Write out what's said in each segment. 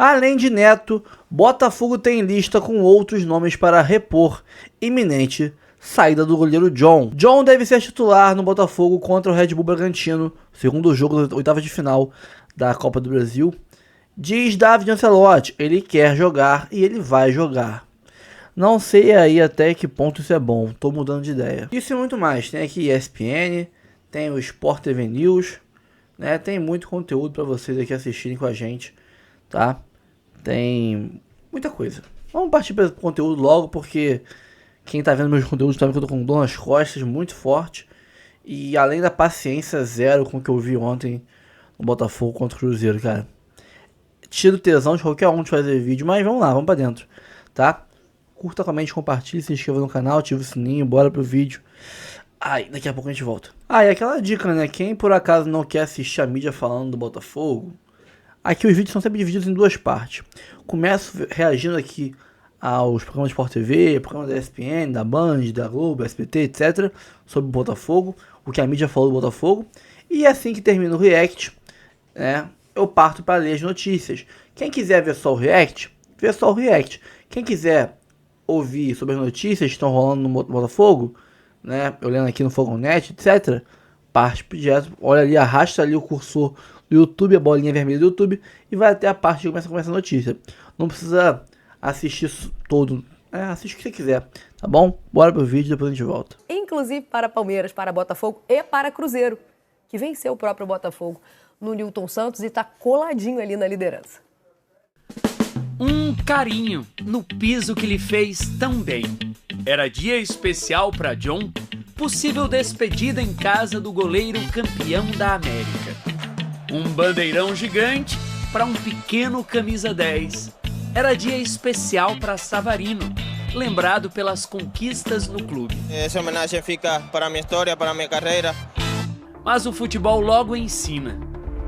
Além de Neto, Botafogo tem lista com outros nomes para repor iminente saída do goleiro John. John deve ser titular no Botafogo contra o Red Bull Bragantino, segundo jogo da oitava de final da Copa do Brasil. Diz David Ancelotti, ele quer jogar e ele vai jogar. Não sei aí até que ponto isso é bom, tô mudando de ideia. Isso e muito mais, tem aqui ESPN, tem o Sport TV News, né? Tem muito conteúdo para vocês aqui assistirem com a gente, tá? Tem muita coisa. Vamos partir para o conteúdo logo, porque quem tá vendo meus conteúdos sabe que eu tô com dor nas costas muito forte. E além da paciência zero com o que eu vi ontem no Botafogo contra o Cruzeiro, cara. Tiro tesão de qualquer um de fazer vídeo, mas vamos lá, vamos pra dentro, tá? Curta, comente, compartilhe, se inscreva no canal, ative o sininho, bora pro vídeo. Ai, daqui a pouco a gente volta. Ah, e aquela dica, né? Quem por acaso não quer assistir a mídia falando do Botafogo, aqui os vídeos são sempre divididos em duas partes. Começo reagindo aqui aos programas de Sport TV, programas da ESPN, da Band, da Globo, SBT, etc. Sobre o Botafogo, o que a mídia falou do Botafogo. E assim que termina o react, né? Eu parto para ler as notícias. Quem quiser ver só o react, vê só o react. Quem quiser ouvir sobre as notícias que estão rolando no Botafogo, né, olhando aqui no Fogonet, etc., parte direto, olha ali, arrasta ali o cursor do YouTube, a bolinha vermelha do YouTube, e vai até a parte que começa a notícia. Não precisa assistir todo, assiste o que você quiser, tá bom? Bora pro vídeo, depois a gente volta. Inclusive para Palmeiras, para Botafogo e para Cruzeiro, que venceu o próprio Botafogo no Newton Santos e está coladinho ali na liderança. Um carinho no piso que lhe fez tão bem. Era dia especial para John, possível despedida em casa do goleiro campeão da América. Um bandeirão gigante para um pequeno camisa 10. Era dia especial para Savarino, lembrado pelas conquistas no clube. Essa homenagem fica para a minha história, para a minha carreira. Mas o futebol logo ensina.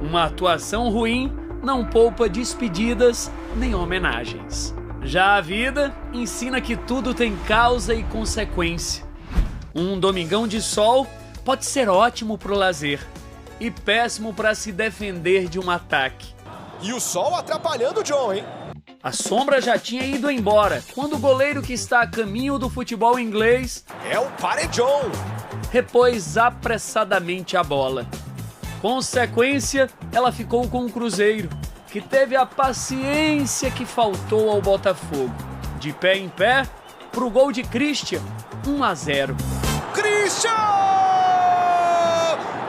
Uma atuação ruim não poupa despedidas nem homenagens. Já a vida ensina que tudo tem causa e consequência. Um domingão de sol pode ser ótimo pro lazer e péssimo para se defender de um ataque. E o sol atrapalhando o John, hein? A sombra já tinha ido embora quando o goleiro que está a caminho do futebol inglês é o Paredão. Repôs apressadamente a bola. Consequência, ela ficou com o Cruzeiro, que teve a paciência que faltou ao Botafogo. De pé em pé, pro gol de Christian, 1-0. Christian!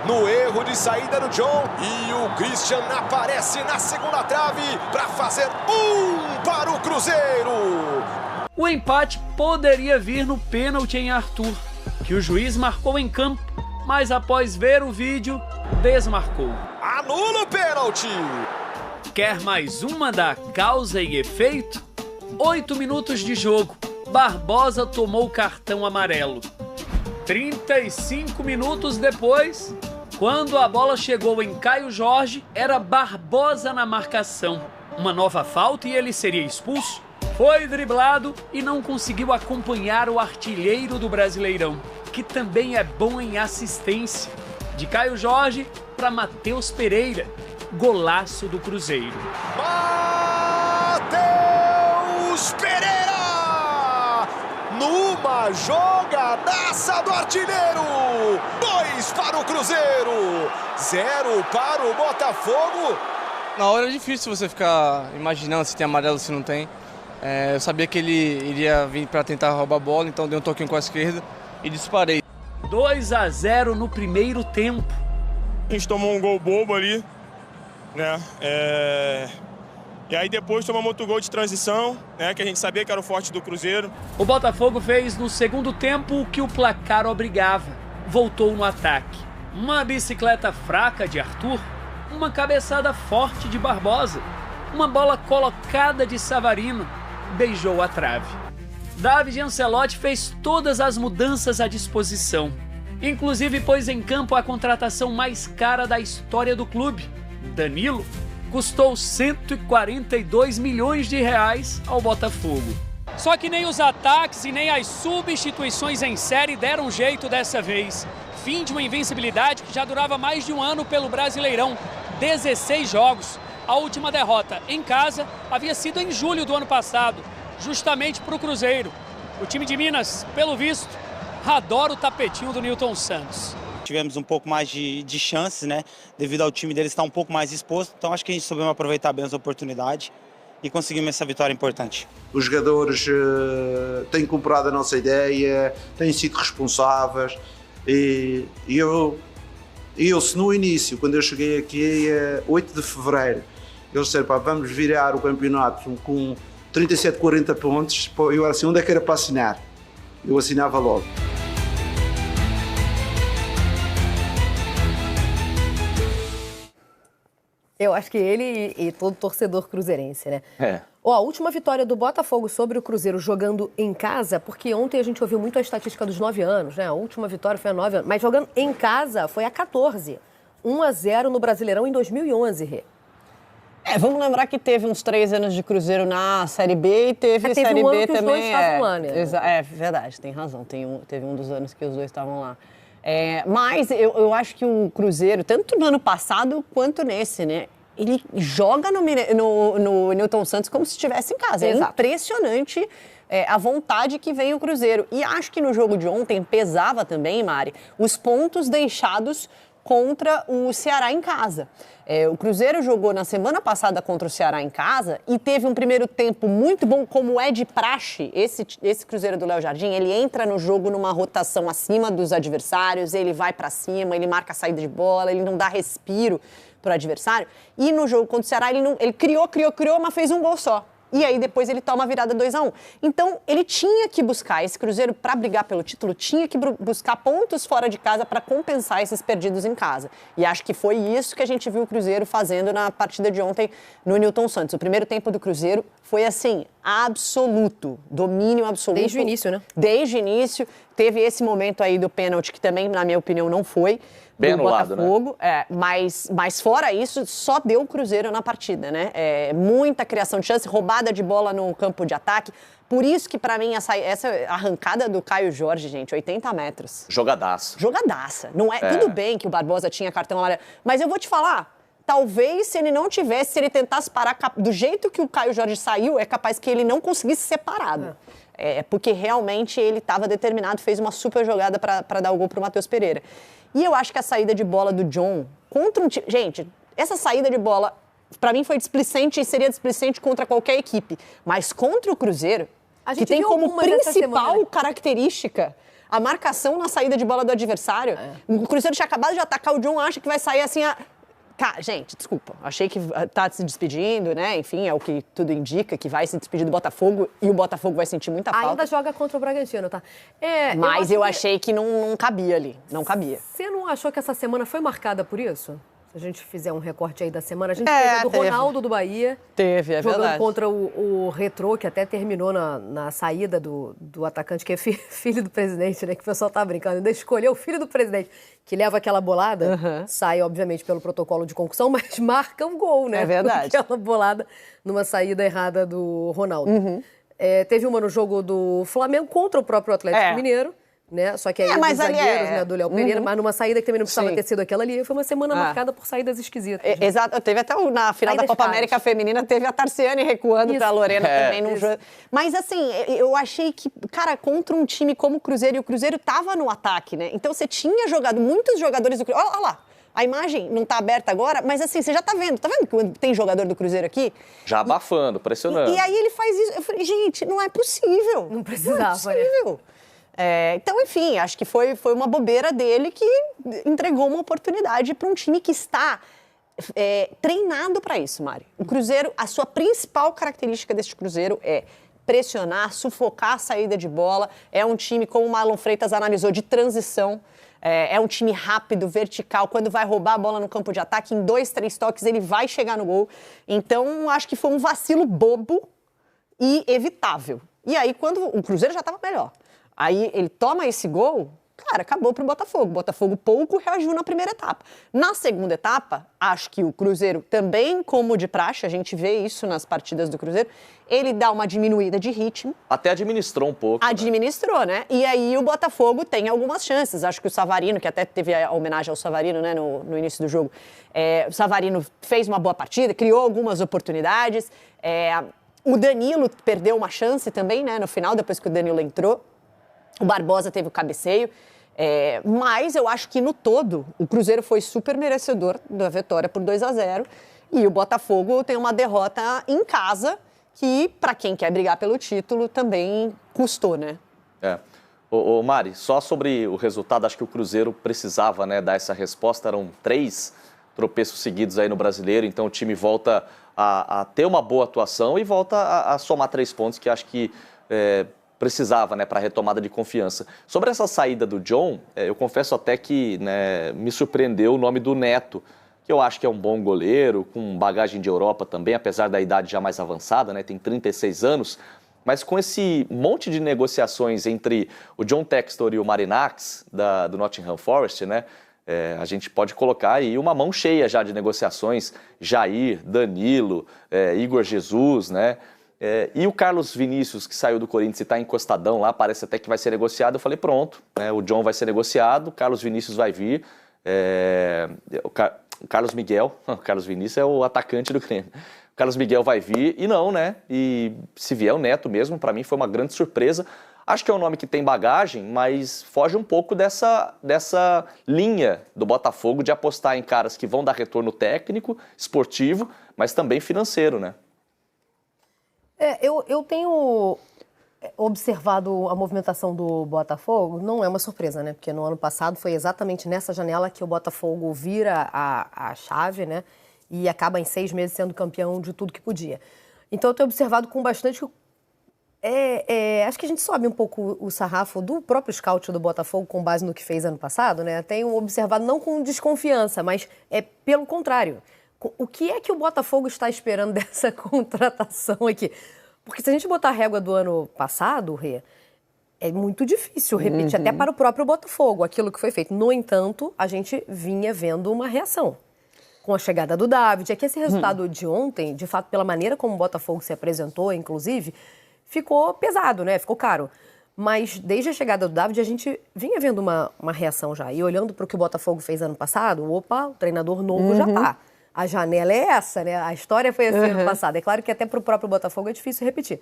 No erro de saída do John, e o Christian aparece na segunda trave para fazer 1 para o Cruzeiro. O empate poderia vir no pênalti em Arthur, que o juiz marcou em campo, mas após ver o vídeo, desmarcou. Anula o pênalti! Quer mais uma da causa e efeito? 8 minutos de jogo, Barbosa tomou o cartão amarelo. 35 minutos depois, quando a bola chegou em Caio Jorge, era Barbosa na marcação. Uma nova falta e ele seria expulso. Foi driblado e não conseguiu acompanhar o artilheiro do Brasileirão, que também é bom em assistência. De Caio Jorge para Matheus Pereira, golaço do Cruzeiro. Matheus Pereira! Numa jogadaça do artilheiro! 2 para o Cruzeiro, 0 para o Botafogo. Na hora é difícil você ficar imaginando se tem amarelo, se não tem. Eu sabia que ele iria vir para tentar roubar a bola, então dei um toquinho com a esquerda e disparei. 2-0 no primeiro tempo. A gente tomou um gol bobo ali, né? E aí depois tomamos outro gol de transição, né? Que a gente sabia que era o forte do Cruzeiro. O Botafogo fez no segundo tempo o que o placar obrigava. Voltou no ataque. Uma bicicleta fraca de Arthur, uma cabeçada forte de Barbosa, uma bola colocada de Savarino, beijou a trave. David Ancelotti fez todas as mudanças à disposição. Inclusive pôs em campo a contratação mais cara da história do clube. Danilo custou 142 milhões de reais ao Botafogo. Só que nem os ataques e nem as substituições em série deram jeito dessa vez. Fim de uma invencibilidade que já durava mais de um ano pelo Brasileirão. 16 jogos. A última derrota em casa havia sido em julho do ano passado, justamente para o Cruzeiro. O time de Minas, pelo visto, adora o tapetinho do Nilton Santos. Tivemos um pouco mais de chances, né? Devido ao time deles estar um pouco mais exposto. Então acho que a gente soubemos aproveitar bem as oportunidades e conseguimos essa vitória importante. Os jogadores têm comprado a nossa ideia, têm sido responsáveis e eu se no início, quando eu cheguei aqui, 8 de fevereiro, eles disseram, pá, vamos virar o campeonato com 37, 40 pontos, eu era assim, onde é que era para assinar? Eu assinava logo. Eu acho que ele e todo torcedor cruzeirense, né? A última vitória do Botafogo sobre o Cruzeiro jogando em casa, porque ontem a gente ouviu muito a estatística dos 9 anos, né? A última vitória foi há 9 anos, mas jogando em casa foi há 14. 1-0 no Brasileirão em 2011, Rê. Vamos lembrar que teve uns 3 anos de Cruzeiro na Série B e teve Série um B ano que também. Os dois estavam lá, né? É verdade, tem razão. Teve um dos anos que os dois estavam lá. Mas eu acho que o Cruzeiro, tanto no ano passado quanto nesse, né? Ele joga no Nilton Santos como se estivesse em casa. Exato. É impressionante a vontade que vem o Cruzeiro. E acho que no jogo de ontem pesava também, Mari, os pontos deixados contra o Ceará em casa. O Cruzeiro jogou na semana passada contra o Ceará em casa e teve um primeiro tempo muito bom, como é de praxe. Esse Cruzeiro do Léo Jardim, ele entra no jogo numa rotação acima dos adversários, ele vai pra cima, ele marca a saída de bola, ele não dá respiro pro adversário. E no jogo contra o Ceará, ele criou, mas fez um gol só. E aí depois ele toma a virada 2-1. Então ele tinha que buscar, esse Cruzeiro, para brigar pelo título, tinha que buscar pontos fora de casa para compensar esses perdidos em casa. E acho que foi isso que a gente viu o Cruzeiro fazendo na partida de ontem no Nilton Santos. O primeiro tempo do Cruzeiro foi assim, absoluto, domínio absoluto. Desde o início, né? Desde o início. Teve esse momento aí do pênalti que também, na minha opinião, não foi. Bem anulado, Botafogo, né? Mas fora isso, só deu o Cruzeiro na partida, né? Muita criação de chance, roubada de bola no campo de ataque. Por isso que, pra mim, essa arrancada do Caio Jorge, gente, 80 metros. Jogadaço. Jogadaça. Não é. Tudo bem que o Barbosa tinha cartão amarelo, mas eu vou te falar, talvez se ele não tivesse, se ele tentasse parar do jeito que o Caio Jorge saiu, é capaz que ele não conseguisse ser parado. Porque realmente ele estava determinado, fez uma super jogada para dar o gol para o Matheus Pereira. E eu acho que a saída de bola do John contra um time... Gente, essa saída de bola, para mim, foi displicente e seria displicente contra qualquer equipe. Mas contra o Cruzeiro, que tem como principal característica a marcação na saída de bola do adversário. O Cruzeiro tinha acabado de atacar, o John acha que vai sair assim... Cara, gente, desculpa, achei que tá se despedindo, né? Enfim, é o que tudo indica, que vai se despedir do Botafogo e o Botafogo vai sentir muita falta. Ainda joga contra o Bragantino, tá? Mas eu achei que não cabia ali, não cabia. Você não achou que essa semana foi marcada por isso? Se a gente fizer um recorte aí da semana, a gente teve a do Ronaldo do Bahia. Teve, jogando verdade. Contra o Retrô, que até terminou na saída do atacante, que é filho do presidente, né? Que o pessoal tá brincando. Ainda escolheu o filho do presidente, que leva aquela bolada, sai, obviamente, pelo protocolo de concussão, mas marca um gol, né? É verdade. Aquela bolada numa saída errada do Ronaldo. Teve uma no jogo do Flamengo contra o próprio Atlético Mineiro. Né? Só que aí os zagueiros, né, do Léo Pereira, mas numa saída que também não precisava ter sido aquela ali, foi uma semana marcada por saídas esquisitas. Exato, teve até na final da Copa América Feminina, teve a Tarciane recuando pra Lorena também num jogo. Mas assim, eu achei que, cara, contra um time como o Cruzeiro, e o Cruzeiro tava no ataque, né? Então você tinha jogado, muitos jogadores do Cruzeiro, olha lá. A imagem não tá aberta agora, mas assim, você já tá vendo que tem jogador do Cruzeiro aqui? Já abafando, pressionando. E aí ele faz isso, eu falei, gente, não é possível. Não precisava, não é possível. Então, enfim, acho que foi uma bobeira dele que entregou uma oportunidade para um time que está treinado para isso, Mari. O Cruzeiro, a sua principal característica deste Cruzeiro é pressionar, sufocar a saída de bola. É um time, como o Marlon Freitas analisou, de transição. É um time rápido, vertical. Quando vai roubar a bola no campo de ataque, em 2, 3 toques, ele vai chegar no gol. Então, acho que foi um vacilo bobo e evitável. E aí, quando o Cruzeiro já estava melhor. Aí ele toma esse gol, cara, acabou pro Botafogo. O Botafogo pouco reagiu na primeira etapa. Na segunda etapa, acho que o Cruzeiro também, como de praxe, a gente vê isso nas partidas do Cruzeiro, ele dá uma diminuída de ritmo. Até administrou um pouco. Administrou, né? E aí o Botafogo tem algumas chances. Acho que o Savarino, que até teve a homenagem ao Savarino, né, no início do jogo, o Savarino fez uma boa partida, criou algumas oportunidades. O Danilo perdeu uma chance também, né, no final, depois que o Danilo entrou. O Barbosa teve o cabeceio. Mas eu acho que no todo o Cruzeiro foi super merecedor da vitória por 2-0 e o Botafogo tem uma derrota em casa que, para quem quer brigar pelo título, também custou, né? Ô Mari, só sobre o resultado, acho que o Cruzeiro precisava, né, dar essa resposta. Eram 3 tropeços seguidos aí no Brasileiro, então o time volta a ter uma boa atuação e volta a somar 3 pontos, que acho que precisava, né, para a retomada de confiança. Sobre essa saída do John, eu confesso até que, né, me surpreendeu o nome do Neto, que eu acho que é um bom goleiro, com bagagem de Europa também, apesar da idade já mais avançada, né, tem 36 anos, mas com esse monte de negociações entre o John Textor e o Marinax, do Nottingham Forest, né, a gente pode colocar aí uma mão cheia já de negociações, Jair, Danilo, Igor Jesus, né, e o Carlos Vinícius, que saiu do Corinthians e está encostadão lá, parece até que vai ser negociado. Eu falei, pronto, né, o John vai ser negociado, o Carlos Vinícius vai vir, o Carlos Miguel, o Carlos Vinícius é o atacante do Grêmio, o Carlos Miguel vai vir e não, né, e se vier o Neto mesmo, para mim foi uma grande surpresa. Acho que é um nome que tem bagagem, mas foge um pouco dessa linha do Botafogo de apostar em caras que vão dar retorno técnico, esportivo, mas também financeiro, né? Eu tenho observado a movimentação do Botafogo, não é uma surpresa, né? Porque no ano passado foi exatamente nessa janela que o Botafogo vira a chave, né? E acaba em 6 meses sendo campeão de tudo que podia. Então eu tenho observado com bastante... acho que a gente sobe um pouco o sarrafo do próprio scout do Botafogo com base no que fez ano passado, né? Tenho observado não com desconfiança, mas pelo contrário. O que é que o Botafogo está esperando dessa contratação aqui? Porque se a gente botar a régua do ano passado, Rê, é muito difícil repetir, até para o próprio Botafogo, aquilo que foi feito. No entanto, a gente vinha vendo uma reação. Com a chegada do David, é que esse resultado de ontem, de fato, pela maneira como o Botafogo se apresentou, inclusive, ficou pesado, né? Ficou caro. Mas desde a chegada do David, a gente vinha vendo uma reação já. E olhando para o que o Botafogo fez ano passado, opa, o treinador novo já tá. A janela é essa, né? A história foi assim ano passado. É claro que até para o próprio Botafogo é difícil repetir.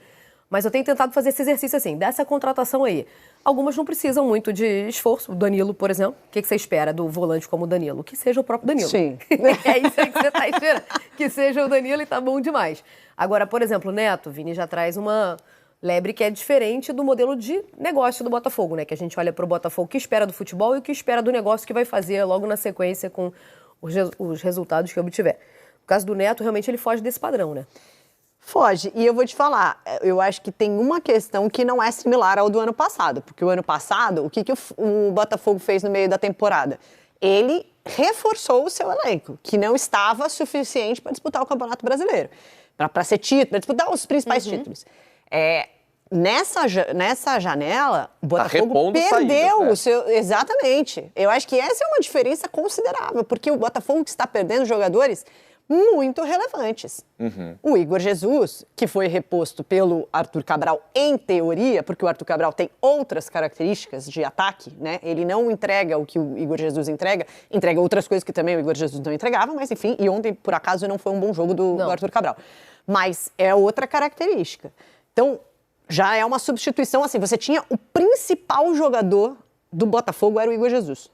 Mas eu tenho tentado fazer esse exercício assim, dessa contratação aí. Algumas não precisam muito de esforço. O Danilo, por exemplo, o que você espera do volante como o Danilo? Que seja o próprio Danilo. Sim. É isso aí que você está esperando. Que seja o Danilo e tá bom demais. Agora, por exemplo, o Neto, o Vini já traz uma lebre que é diferente do modelo de negócio do Botafogo, né? Que a gente olha para o Botafogo, o que espera do futebol e o que espera do negócio que vai fazer logo na sequência com os resultados que obtiver. No caso do Neto, realmente ele foge desse padrão, né? Foge. E eu vou te falar, eu acho que tem uma questão que não é similar ao do ano passado. Porque o ano passado, o que o Botafogo fez no meio da temporada? Ele reforçou o seu elenco, que não estava suficiente para disputar o Campeonato Brasileiro. Para ser título, para disputar os principais títulos. Nessa janela, o Botafogo perdeu o seu... Exatamente. Eu acho que essa é uma diferença considerável, porque o Botafogo está perdendo jogadores muito relevantes. O Igor Jesus, que foi reposto pelo Arthur Cabral em teoria, porque o Arthur Cabral tem outras características de ataque, né? Ele não entrega o que o Igor Jesus entrega outras coisas que também o Igor Jesus não entregava, mas enfim, e ontem, por acaso, não foi um bom jogo do Arthur Cabral. Mas é outra característica. Então, já é uma substituição, assim, você tinha o principal jogador do Botafogo, era o Igor Jesus.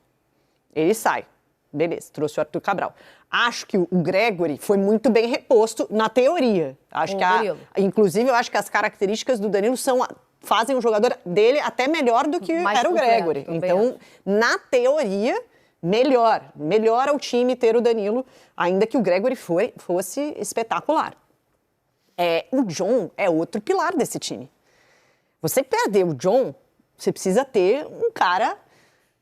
Ele sai. Beleza, trouxe o Arthur Cabral. Acho que o Gregory foi muito bem reposto na teoria. Inclusive, eu acho que as características do Danilo fazem o jogador dele até melhor do que era o Gregory. Então, na teoria, melhor ao time ter o Danilo, ainda que o Gregory fosse espetacular. O John é outro pilar desse time. Você perder o John, você precisa ter um cara,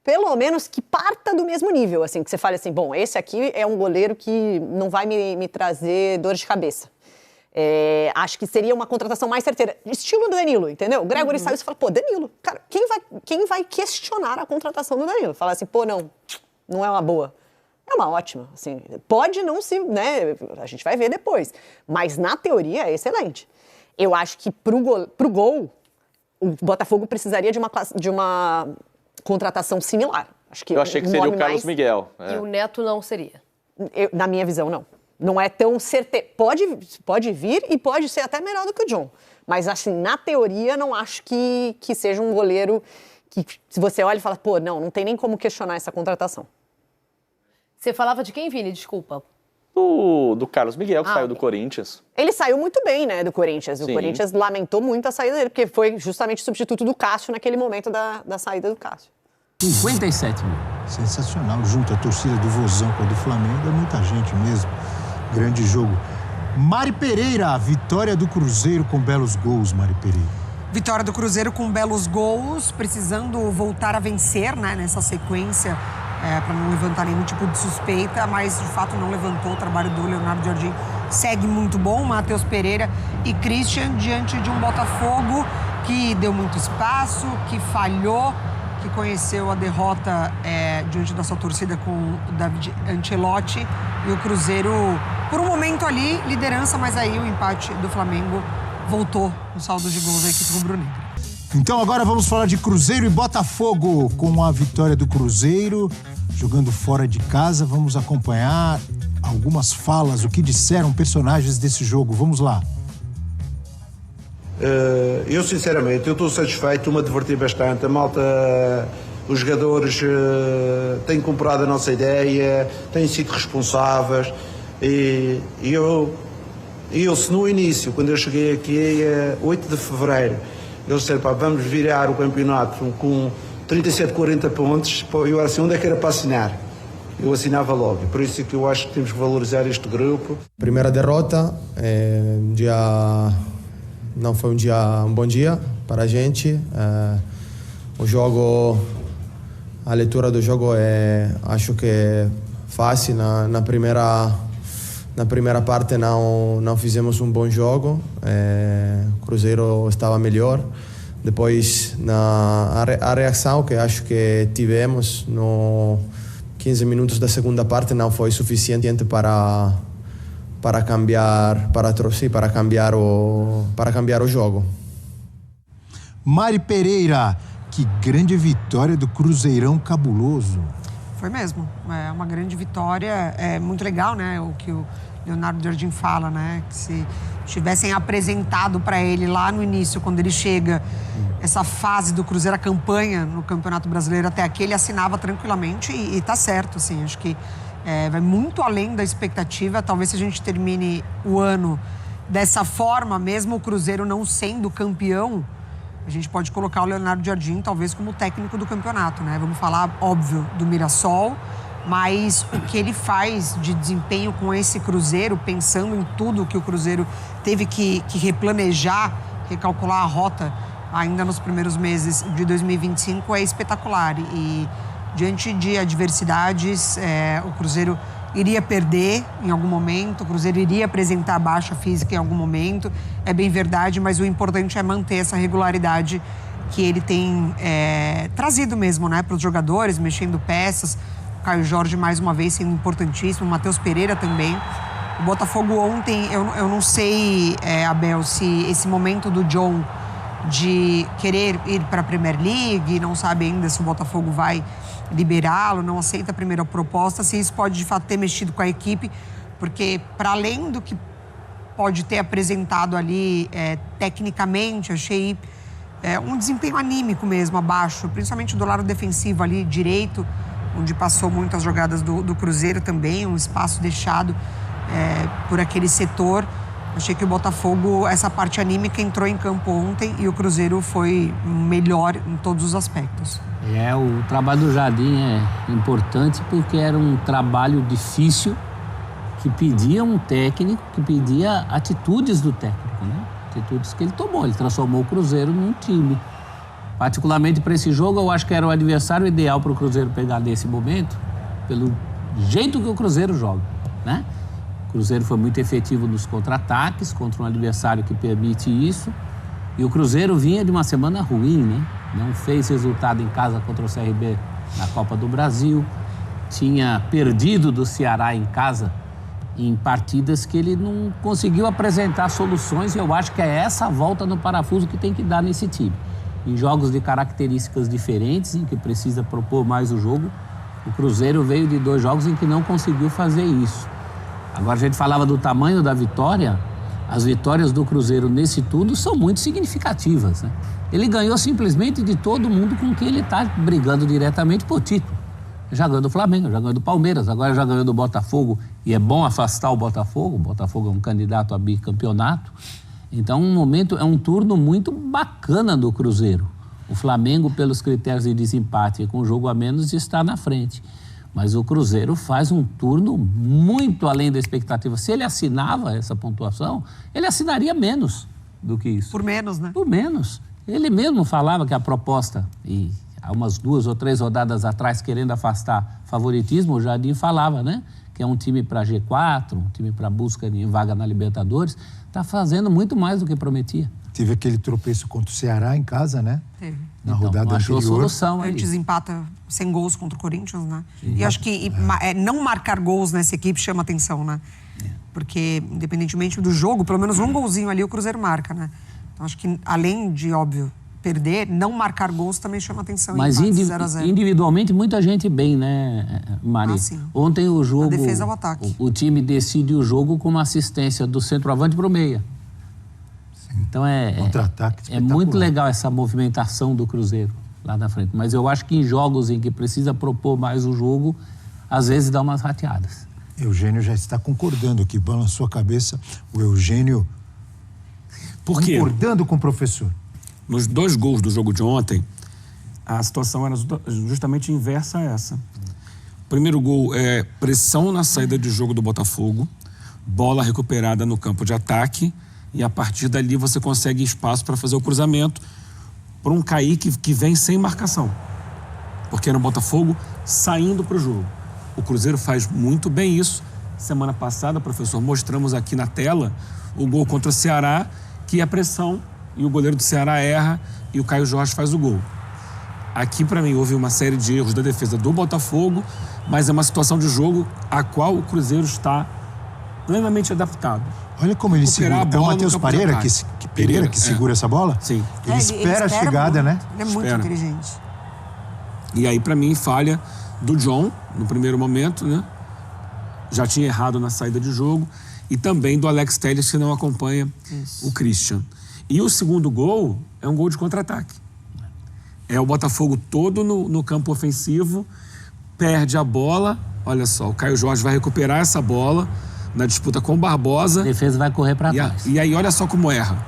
pelo menos, que parta do mesmo nível, assim, que você fale assim, bom, esse aqui é um goleiro que não vai me trazer dor de cabeça. Acho que seria uma contratação mais certeira. Estilo do Danilo, entendeu? O Gregory saiu e fala, pô, Danilo. Cara, quem vai questionar a contratação do Danilo? Falar assim, pô, não é uma boa. É uma ótima, assim, pode não se, né, a gente vai ver depois, mas na teoria é excelente. Eu acho que pro gol, o Botafogo precisaria de uma contratação similar. Eu achei que seria o Carlos Miguel. E o Neto não seria? Na minha visão, não. Não é tão certeiro. Pode vir e pode ser até melhor do que o John, mas assim, na teoria, não acho que seja um goleiro que, se você olha e fala, pô, não tem nem como questionar essa contratação. Você falava de quem, Vini? Desculpa. Do Carlos Miguel, que saiu do Corinthians. Ele saiu muito bem, né, do Corinthians. O Corinthians lamentou muito a saída dele, porque foi justamente substituto do Cássio naquele momento da saída do Cássio. 57 mil. Sensacional, junto à torcida do Vozão com a do Flamengo, é muita gente mesmo. Grande jogo. Mari Pereira, vitória do Cruzeiro com belos gols, Mari Pereira. Vitória do Cruzeiro com belos gols, precisando voltar a vencer, né, nessa sequência, para não levantar nenhum tipo de suspeita, mas de fato não levantou. O trabalho do Leonardo Jardim segue muito bom. Matheus Pereira e Christian diante de um Botafogo que deu muito espaço, que falhou, que conheceu a derrota diante da sua torcida com o David Ancelotti, e o Cruzeiro, por um momento ali, liderança, mas aí o empate do Flamengo voltou no saldo de gols da equipe rubro-negra. Então agora vamos falar de Cruzeiro e Botafogo. Com a vitória do Cruzeiro, jogando fora de casa, vamos acompanhar algumas falas, o que disseram personagens desse jogo. Vamos lá. Eu sinceramente, eu estou satisfeito, me diverti bastante. A malta, os jogadores têm comprado a nossa ideia, têm sido responsáveis. E eu se no início, quando eu cheguei aqui, 8 de fevereiro, eles disseram, pá, vamos virar o campeonato com 37, 40 pontos, eu era assim, onde é que era para assinar? Eu assinava logo, por isso é que eu acho que temos que valorizar este grupo. Primeira derrota, não foi um bom dia para a gente. O jogo, a leitura do jogo acho que é fácil. Na primeira parte não fizemos um bom jogo. O Cruzeiro estava melhor. Depois, a reação que acho que tivemos no 15 minutos da segunda parte não foi suficiente para cambiar o jogo. Mari Pereira, que grande vitória do Cruzeirão cabuloso. Foi mesmo, é uma grande vitória, é muito legal, né, o que o Leonardo Jardim fala, né, que se tivessem apresentado para ele lá no início, quando ele chega, essa fase do Cruzeiro, a campanha no Campeonato Brasileiro até aqui, ele assinava tranquilamente e tá certo, assim, acho que vai muito além da expectativa. Talvez se a gente termine o ano dessa forma, mesmo o Cruzeiro não sendo campeão, a gente pode colocar o Leonardo Jardim talvez como técnico do campeonato, né? Vamos falar, óbvio, do Mirassol, mas o que ele faz de desempenho com esse Cruzeiro, pensando em tudo que o Cruzeiro teve que replanejar, recalcular a rota ainda nos primeiros meses de 2025, é espetacular. E diante de adversidades, o Cruzeiro iria perder em algum momento, o Cruzeiro iria apresentar baixa física em algum momento, é bem verdade, mas o importante é manter essa regularidade que ele tem trazido mesmo, né, para os jogadores, mexendo peças. O Caio Jorge, mais uma vez, sendo importantíssimo, o Matheus Pereira também. O Botafogo ontem, eu não sei, Abel, se esse momento do John de querer ir para a Premier League, não sabe ainda se o Botafogo vai liberá-lo, não aceita a primeira proposta, se isso pode de fato ter mexido com a equipe, porque para além do que pode ter apresentado ali tecnicamente, achei um desempenho anímico mesmo abaixo, principalmente do lado defensivo ali direito, onde passou muitas jogadas do Cruzeiro também, um espaço deixado por aquele setor. Achei que o Botafogo, essa parte anímica, entrou em campo ontem e o Cruzeiro foi melhor em todos os aspectos. O trabalho do Jardim é importante porque era um trabalho difícil que pedia um técnico, que pedia atitudes do técnico, né? Atitudes que ele tomou. Ele transformou o Cruzeiro num time. Particularmente para esse jogo, eu acho que era o adversário ideal para o Cruzeiro pegar nesse momento, pelo jeito que o Cruzeiro joga, né? O Cruzeiro foi muito efetivo nos contra-ataques contra um adversário que permite isso. E o Cruzeiro vinha de uma semana ruim, né? Não fez resultado em casa contra o CRB na Copa do Brasil. Tinha perdido do Ceará em casa em partidas que ele não conseguiu apresentar soluções. E eu acho que é essa volta no parafuso que tem que dar nesse time. Em jogos de características diferentes, em que precisa propor mais o jogo, o Cruzeiro veio de 2 jogos em que não conseguiu fazer isso. Agora, a gente falava do tamanho da vitória. As vitórias do Cruzeiro nesse tudo são muito significativas, né? Ele ganhou simplesmente de todo mundo com quem ele está brigando diretamente por título. Já ganhou do Flamengo, já ganhou do Palmeiras, agora já ganhou do Botafogo. E é bom afastar o Botafogo. O Botafogo é um candidato a bicampeonato. Então, é um turno muito bacana do Cruzeiro. O Flamengo, pelos critérios de desempate e com o jogo a menos, está na frente. Mas o Cruzeiro faz um turno muito além da expectativa. Se ele assinava essa pontuação, ele assinaria menos do que isso. Por menos, né? Por menos. Ele mesmo falava que a proposta, e há umas 2 ou 3 rodadas atrás, querendo afastar favoritismo, o Jardim falava, né? Que é um time para G4, um time para busca de vaga na Libertadores, está fazendo muito mais do que prometia. Teve aquele tropeço contra o Ceará em casa, né? Teve. Na rodada anterior. Solução antes empata sem gols contra o Corinthians, né? Sim. E acho que não marcar gols nessa equipe chama atenção, né? Porque, independentemente do jogo, pelo menos um golzinho ali o Cruzeiro marca, né? Então, acho que, além de, óbvio, perder, não marcar gols também chama atenção. Mas individualmente, muita gente bem, né, Mari? Sim. Ontem o jogo... A defesa ao ataque. O time decide o jogo com uma assistência do centroavante para o meia. Então é muito legal essa movimentação do Cruzeiro lá na frente. Mas eu acho que em jogos em que precisa propor mais o jogo, às vezes dá umas rateadas. Eugênio já está concordando aqui, balançou a cabeça. O Eugênio concordando com o professor. Nos 2 gols do jogo de ontem, a situação era justamente inversa a essa. O primeiro gol é pressão na saída de jogo do Botafogo, bola recuperada no campo de ataque, e a partir dali você consegue espaço para fazer o cruzamento para um Kaique que vem sem marcação. Porque era o Botafogo saindo para o jogo. O Cruzeiro faz muito bem isso. Semana passada, professor, mostramos aqui na tela o gol contra o Ceará, que é pressão, e o goleiro do Ceará erra e o Caio Jorge faz o gol. Aqui, para mim, houve uma série de erros da defesa do Botafogo, mas é uma situação de jogo a qual o Cruzeiro está plenamente adaptado. Olha como ele segura. É o Matheus Pereira que segura essa bola? Sim. Ele espera a chegada, muito, né? Ele é muito inteligente. E aí, para mim, falha do John, no primeiro momento, né? Já tinha errado na saída de jogo. E também do Alex Telles, que não acompanha o Christian. E o segundo gol é um gol de contra-ataque. É o Botafogo todo no campo ofensivo, perde a bola. Olha só, o Caio Jorge vai recuperar essa bola na disputa com o Barbosa. A defesa vai correr para trás. E aí, olha só como erra.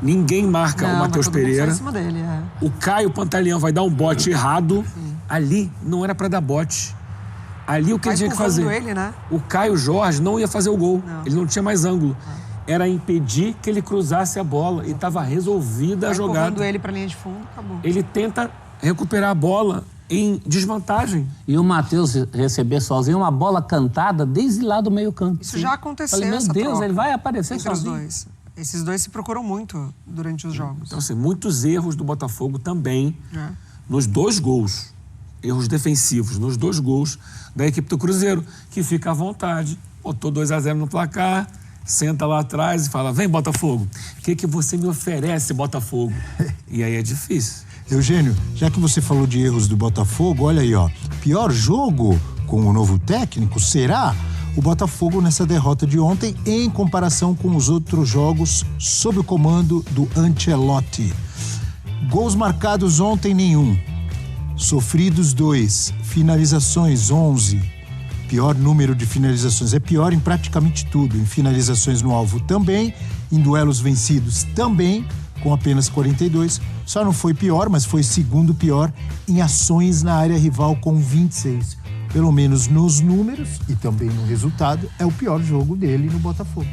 Ninguém marca o Matheus Pereira. Em cima dele, O Caio Pantaleão vai dar um bote errado. Ali não era para dar bote. Ali o que ele tinha que fazer? Ele, né? O Caio Jorge não ia fazer o gol. Não. Ele não tinha mais ângulo. Era impedir que ele cruzasse a bola. E estava resolvida a jogada. Empurrando ele para a linha de fundo, acabou. Ele tenta recuperar a bola em desvantagem. E o Matheus receber sozinho uma bola cantada desde lá do meio campo. Isso já aconteceu. Falei, meu Deus, ele vai aparecer sozinho. Os dois. Esses dois se procuram muito durante os jogos. Então, assim, muitos erros do Botafogo também nos 2 gols. Erros defensivos nos 2 gols da equipe do Cruzeiro, que fica à vontade. Botou 2-0 no placar, senta lá atrás e fala, vem Botafogo, o que você me oferece, Botafogo? E aí é difícil. Eugênio, já que você falou de erros do Botafogo, olha aí, ó. Pior jogo com o novo técnico será o Botafogo nessa derrota de ontem em comparação com os outros jogos sob o comando do Ancelotti. Gols marcados ontem, nenhum. Sofridos 2, finalizações 11, pior número de finalizações, é pior em praticamente tudo, em finalizações no alvo também, em duelos vencidos também, com apenas 42, só não foi pior, mas foi segundo pior em ações na área rival com 26, pelo menos nos números e também no resultado, é o pior jogo dele no Botafogo.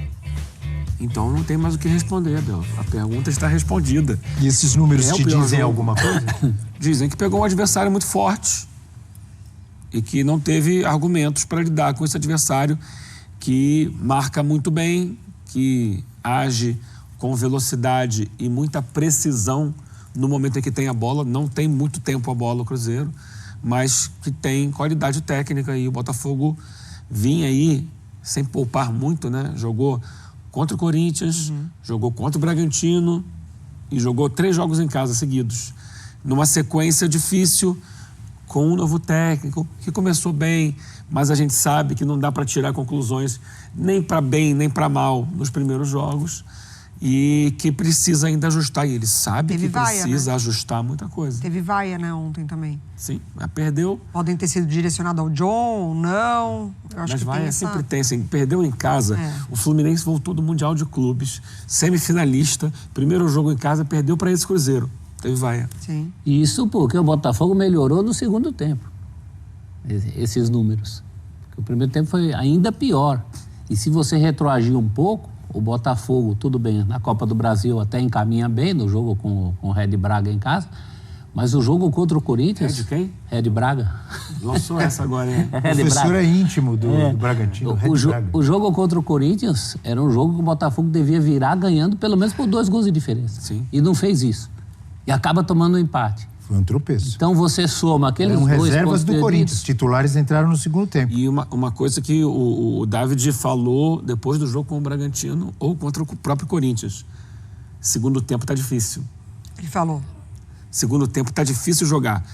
Então não tem mais o que responder, Abel. A pergunta está respondida. E esses números te dizem alguma coisa? Dizem que pegou um adversário muito forte e que não teve argumentos para lidar com esse adversário que marca muito bem, que age com velocidade e muita precisão no momento em que tem a bola. Não tem muito tempo a bola o Cruzeiro, mas que tem qualidade técnica, e o Botafogo vinha aí sem poupar muito, né? Jogou contra o Corinthians, jogou contra o Bragantino e jogou 3 jogos em casa seguidos, numa sequência difícil, com um novo técnico que começou bem, mas a gente sabe que não dá para tirar conclusões nem para bem nem para mal nos primeiros jogos, e que precisa ainda ajustar. E ele sabe que precisa ajustar muita coisa. Teve vaia, né, ontem também. Sim, mas perdeu. Podem ter sido direcionados ao John, não. Eu acho mas que vaia sempre tem, assim, perdeu em casa. O Fluminense voltou do Mundial de Clubes, semifinalista, primeiro jogo em casa, perdeu para esse Cruzeiro. Teve vaia. Sim. Isso porque o Botafogo melhorou no segundo tempo, esses números. Porque o primeiro tempo foi ainda pior. E se você retroagir um pouco, o Botafogo, tudo bem, na Copa do Brasil até encaminha bem no jogo com o Red Braga em casa, mas o jogo contra o Corinthians... Red quem? Red Braga. Lançou essa agora, hein? O professor é íntimo do Bragantino, o jogo contra o Corinthians era um jogo que o Botafogo devia virar ganhando pelo menos por 2 gols de diferença. Sim. E não fez isso. E acaba tomando um empate. Foi um tropeço. Então você soma aqueles dois reservas do Corinthians. Titulares entraram no segundo tempo. E uma coisa que o David falou depois do jogo com o Bragantino ou contra o próprio Corinthians. Segundo tempo tá difícil. Ele falou. Segundo tempo tá difícil jogar.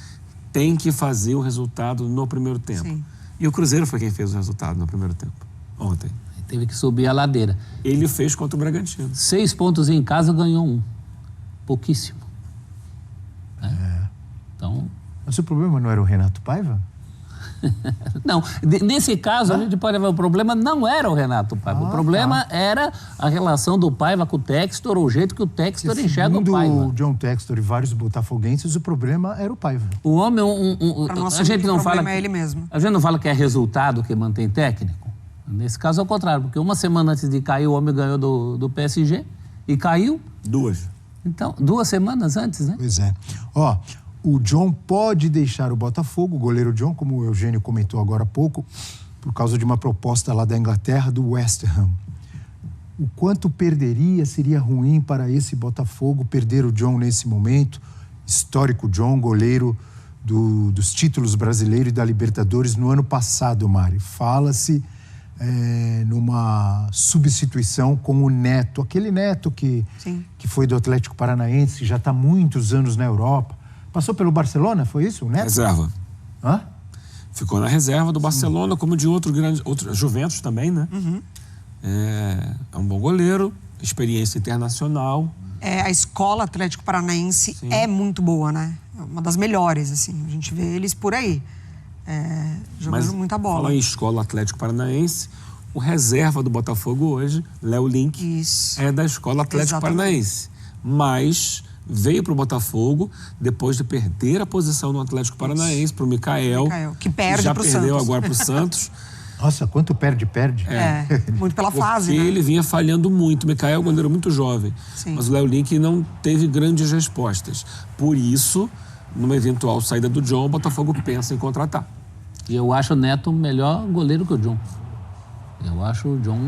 Tem que fazer o resultado no primeiro tempo. Sim. E o Cruzeiro foi quem fez o resultado no primeiro tempo, ontem. Teve que subir a ladeira. Ele fez contra o Bragantino. 6 pontos em casa, ganhou 1. Pouquíssimo. Então... Mas o problema não era o Renato Paiva? Não, nesse caso a gente pode ver, o problema não era o Renato Paiva, o problema era a relação do Paiva com o Textor, o jeito que o Textor enxerga o Paiva. Segundo o John Textor e vários botafoguenses, o problema era o Paiva. O homem, a gente não fala, é ele mesmo. A gente não fala que é resultado que mantém técnico. Nesse caso é o contrário, porque uma semana antes de cair o homem ganhou do PSG e caiu. 2. Então, 2 semanas antes, né? Pois é. Ó, o John pode deixar o Botafogo, o goleiro John, como o Eugênio comentou agora há pouco, por causa de uma proposta lá da Inglaterra, do West Ham. O quanto perderia, seria ruim para esse Botafogo perder o John nesse momento. Histórico John, goleiro dos títulos brasileiros e da Libertadores no ano passado, Mari. Fala-se numa substituição com o Neto, aquele Neto que foi do Atlético Paranaense, já está há muitos anos na Europa. Passou pelo Barcelona, foi isso, o Neto? Reserva. Hã? Ficou na reserva do Barcelona, como de outro Juventus também, né? É um bom goleiro, experiência internacional. A escola Atlético Paranaense é muito boa, né? É uma das melhores, assim. A gente vê eles por aí, jogando muita bola. Fala em escola Atlético Paranaense, o reserva do Botafogo hoje, Léo Link, é da escola Atlético Paranaense. Mas veio para o Botafogo depois de perder a posição no Atlético Paranaense para o Mikael, que perde já para o perdeu Santos. agora para o Santos. Nossa, quanto perde. Muito pela fase, Porque né? ele vinha falhando muito. O Mikael é um goleiro muito jovem, mas o Léo Link não teve grandes respostas. Por isso, numa eventual saída do John, o Botafogo pensa em contratar. E eu acho o Neto melhor goleiro que o John. Eu acho o John,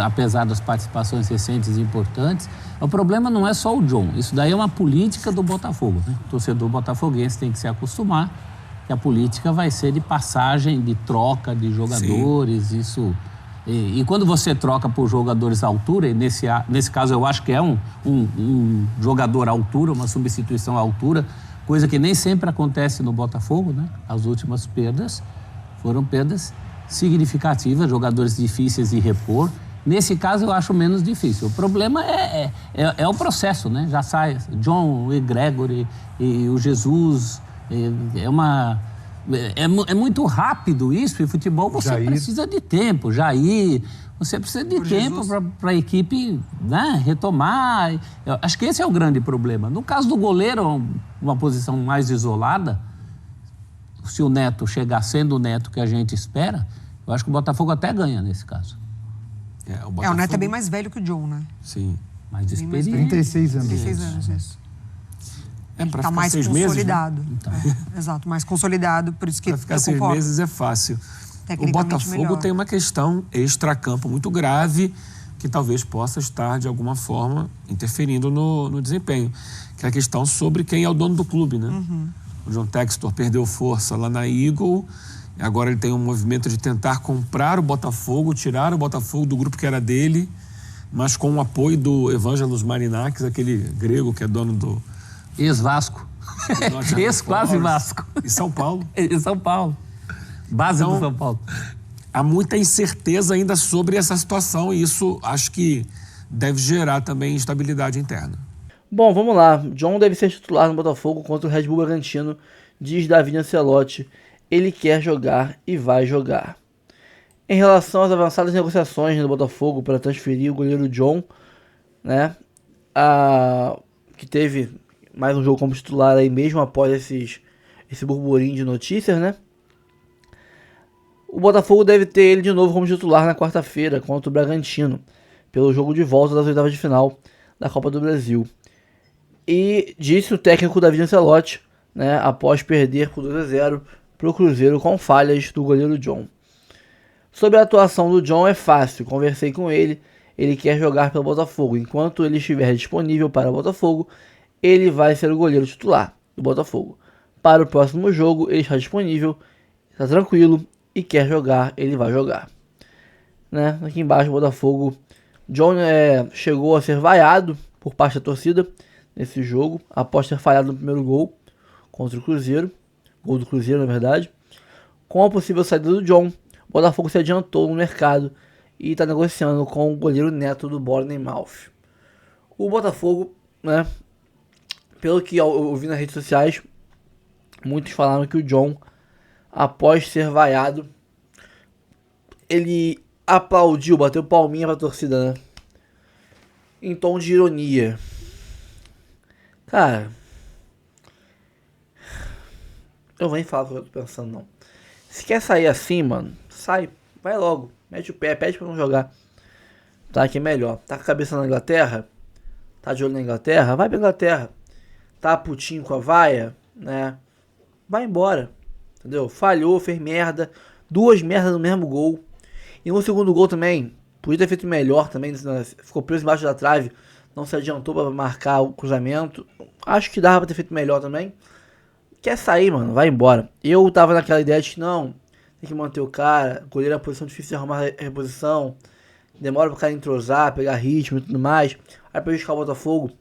apesar das participações recentes e importantes, o problema não é só o John. Isso daí é uma política do Botafogo, né? O torcedor botafoguense tem que se acostumar que a política vai ser de passagem, de troca de jogadores, isso... E quando você troca por jogadores à altura, e nesse caso eu acho que é um jogador à altura, uma substituição à altura, coisa que nem sempre acontece no Botafogo, né? As últimas perdas foram perdas significativas, jogadores difíceis de repor. Nesse caso eu acho menos difícil. O problema é o processo, né? Já sai John, e Gregory e o Jesus, é muito rápido isso, e futebol você precisa de tempo. Jair, você precisa de tempo para a equipe, né, retomar. Eu acho que esse é o grande problema. No caso do goleiro, uma posição mais isolada, se o Neto chegar sendo o Neto que a gente espera, eu acho que o Botafogo até ganha nesse caso. O Neto é bem mais velho que o John, né? Sim. Mais experiente. 36 anos. 36 anos, isso. Para mais ficar 6 meses, consolidado. né? Exato, mais consolidado, por isso que para ficar 6 meses é fácil. O Botafogo tem uma questão extracampo muito grave que talvez possa estar, de alguma forma, interferindo no desempenho, que é a questão sobre quem é o dono do clube, né? O John Textor perdeu força lá na Eagle, agora ele tem um movimento de tentar comprar o Botafogo, tirar o Botafogo do grupo que era dele, mas com o apoio do Evangelos Marinakis, aquele grego que é dono do... Ex-Vasco. Ex-quase Vasco. E São Paulo. E São Paulo. Base do São Paulo. Há muita incerteza ainda sobre essa situação e isso acho que deve gerar também instabilidade interna. Bom, vamos lá. John deve ser titular no Botafogo contra o Red Bull Bragantino, diz Davi Ancelotti. Ele quer jogar e vai jogar. Em relação às avançadas negociações no Botafogo para transferir o goleiro John, né, que teve mais um jogo como titular aí mesmo após esse burburinho de notícias, né? O Botafogo deve ter ele de novo como titular na quarta-feira contra o Bragantino, pelo jogo de volta das oitavas de final da Copa do Brasil. E disse o técnico Davi Ancelotti, né, após perder por 2-0 para o Cruzeiro com falhas do goleiro John. Sobre a atuação do John é fácil, conversei com ele quer jogar pelo Botafogo. Enquanto ele estiver disponível para o Botafogo, ele vai ser o goleiro titular do Botafogo. Para o próximo jogo, ele está disponível, está tranquilo e quer jogar, ele vai jogar. Né? Aqui embaixo, o Botafogo. John chegou a ser vaiado por parte da torcida nesse jogo, após ter falhado no primeiro gol contra o Cruzeiro. Gol do Cruzeiro, na verdade. Com a possível saída do John, o Botafogo se adiantou no mercado e está negociando com o goleiro Neto do Bournemouth. O Botafogo, né, pelo que eu vi nas redes sociais, muitos falaram que o John, após ser vaiado, ele aplaudiu, bateu palminha pra torcida, né? Em tom de ironia. Cara, eu vou nem falar o que eu tô pensando, não. Se quer sair assim, mano, sai, vai logo, mete o pé, pede pra não jogar. Tá, que é melhor. Tá com a cabeça na Inglaterra? Tá de olho na Inglaterra? Vai pra Inglaterra. Tá putinho com a vaia, né? Vai embora. Entendeu? Falhou, fez merda. 2 merdas no mesmo gol. E no segundo gol também, podia ter feito melhor também. Ficou preso embaixo da trave. Não se adiantou pra marcar o cruzamento. Acho que dava pra ter feito melhor também. Quer sair, mano? Vai embora. Eu tava naquela ideia de que não, tem que manter o cara. Goleiro é uma posição difícil de arrumar reposição. Demora pro cara entrosar, pegar ritmo e tudo mais. Vai prejudicar o Botafogo.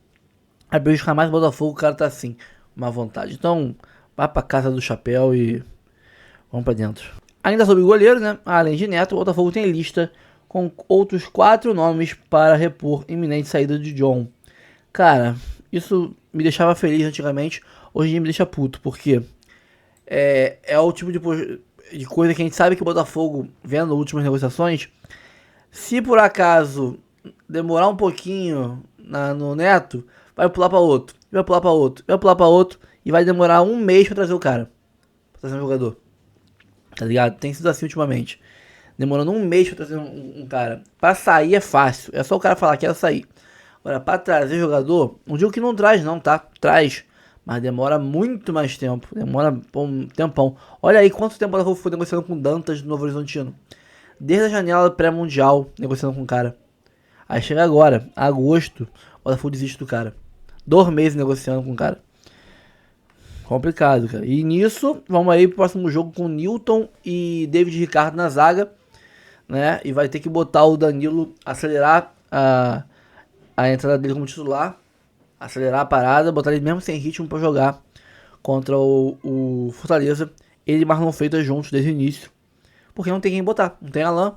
Vai prejudicar mais o Botafogo, o cara tá assim, uma vontade. Então, vai pra casa do chapéu e vamos pra dentro. Ainda sobre o goleiro, né? Além de Neto, o Botafogo tem lista com outros 4 nomes para repor iminente saída de John. Cara, isso me deixava feliz antigamente, hoje em dia me deixa puto, porque é o tipo de coisa que a gente sabe que o Botafogo, vendo últimas negociações, se por acaso demorar um pouquinho no Neto, vai pular para outro, vai pular para outro, vai pular para outro, e vai demorar 1 mês para trazer o cara, pra trazer um jogador. Tá ligado? Tem sido assim ultimamente. Demorando 1 mês pra trazer um cara. Pra sair é fácil. É só o cara falar que quer sair. Agora, pra trazer jogador, não digo que não traz não, tá? Traz. Mas demora muito mais tempo. Demora um tempão. Olha aí quanto tempo ela foi negociando com o Dantas do Novo Horizontino. Desde a janela pré-mundial, negociando com o cara. Aí chega agora, agosto, o Botafogo desiste do cara. 2 meses negociando com o cara. Complicado, cara. E nisso, vamos aí pro próximo jogo com Newton e David Ricardo na zaga, né? E vai ter que botar o Danilo, acelerar a entrada dele como titular, acelerar a parada, botar ele mesmo sem ritmo pra jogar contra o Fortaleza. Ele e Marlon Freitas juntos desde o início, porque não tem quem botar. Não tem Alan,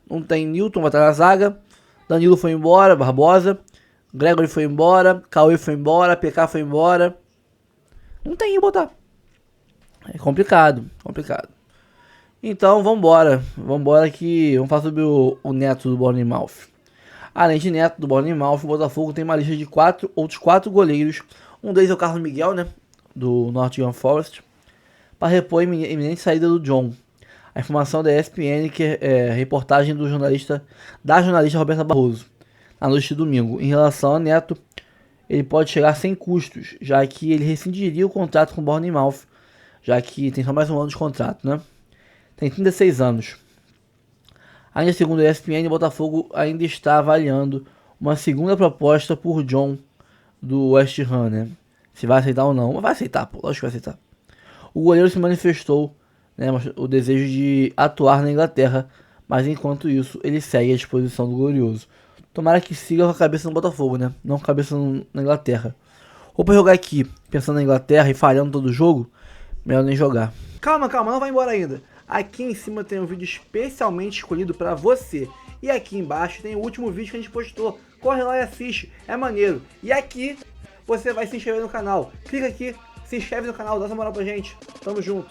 não tem Newton, vai estar na zaga. Danilo foi embora, Barbosa, Gregory foi embora, Cauê foi embora, PK foi embora. Não tem que botar. É complicado, complicado. Então, vambora. Vambora que vamos falar sobre o Neto do Bournemouth. Além de Neto do Bournemouth, o Botafogo tem uma lista de outros 4 goleiros. Um deles é o Carlos Miguel, né? Do Nottingham Forest. Para repor a iminente saída do John. A informação da ESPN, que é reportagem da jornalista Roberta Barroso. Na noite de domingo. Em relação a Neto, ele pode chegar sem custos, já que ele rescindiria o contrato com o Bournemouth, já que tem só mais 1 ano de contrato, né? Tem 36 anos. Ainda segundo a ESPN, o Botafogo ainda está avaliando uma segunda proposta por John do West Ham, né? Se vai aceitar ou não. Mas vai aceitar, pô. Lógico que vai aceitar. O goleiro se manifestou, né, o desejo de atuar na Inglaterra, mas enquanto isso ele segue à disposição do Glorioso. Tomara que siga com a cabeça no Botafogo, né? Não com a cabeça na Inglaterra. Ou pra jogar aqui pensando na Inglaterra e falhando todo o jogo, melhor nem jogar. Calma, não vai embora ainda. Aqui em cima tem um vídeo especialmente escolhido pra você. E aqui embaixo tem o último vídeo que a gente postou. Corre lá e assiste, é maneiro. E aqui você vai se inscrever no canal. Clica aqui, se inscreve no canal, dá essa moral pra gente. Tamo junto.